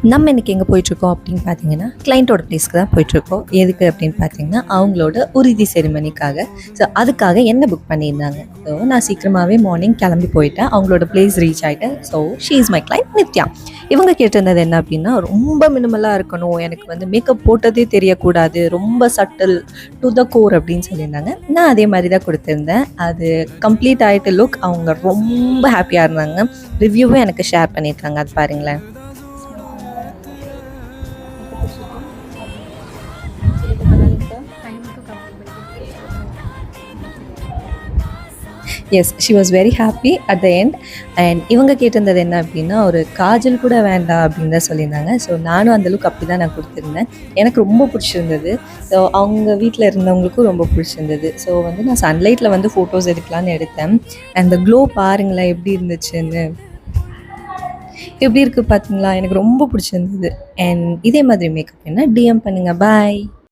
நம்ம இன்றைக்கி எங்கே போயிட்டுருக்கோம் அப்படின்னு பார்த்தீங்கன்னா, கிளைண்ட்டோட ப்ளேஸ்க்கு தான் போயிட்டுருக்கோம். எதுக்கு அப்படின்னு பார்த்தீங்கன்னா, அவங்களோட உறுதி செரிமனிக்காக. ஸோ அதுக்காக என்ன புக் பண்ணியிருந்தாங்க. ஸோ நான் சீக்கிரமாகவே மார்னிங் கிளம்பி போயிட்டேன். அவங்களோட ப்ளேஸ் ரீச் ஆகிட்டேன். So she is my client Nithya. இவங்க கேட்டிருந்தது என்ன அப்படின்னா, ரொம்ப மினிமலாக இருக்கணும், எனக்கு வந்து மேக்கப் போட்டதே தெரியக்கூடாது, ரொம்ப சட்டில் டு த கோர் அப்படின்னு சொல்லியிருந்தாங்க. நான் அதே மாதிரி தான் கொடுத்துருந்தேன். அது கம்ப்ளீட் ஆகிட்டு லுக் அவங்க ரொம்ப ஹாப்பியாக இருந்தாங்க. ரிவ்யூவும் எனக்கு ஷேர் பண்ணியிருக்காங்க. அது பாருங்களேன். Yes, she was very happy at the end. And இவங்க கேட்டிருந்தது என்ன அப்படின்னா, ஒரு காஜல் கூட வேண்டாம் அப்படின்னு தான் சொல்லியிருந்தாங்க. ஸோ நானும் அந்த லுக் அப்படி தான் நான் கொடுத்துருந்தேன். எனக்கு ரொம்ப பிடிச்சிருந்தது. ஸோ அவங்க வீட்டில் இருந்தவங்களுக்கும் ரொம்ப பிடிச்சிருந்தது. ஸோ வந்து நான் சன்லைட்டில் வந்து ஃபோட்டோஸ் எடுக்கலான்னு எடுத்தேன். அந்த க்ளோ பாருங்களேன் எப்படி இருந்துச்சுன்னு. எப்படி இருக்குது பார்த்தீங்களா? எனக்கு ரொம்ப பிடிச்சிருந்தது. அண்ட் இதே மாதிரி மேக்கப் என்ன டிஎம் பண்ணுங்கள். பாய்.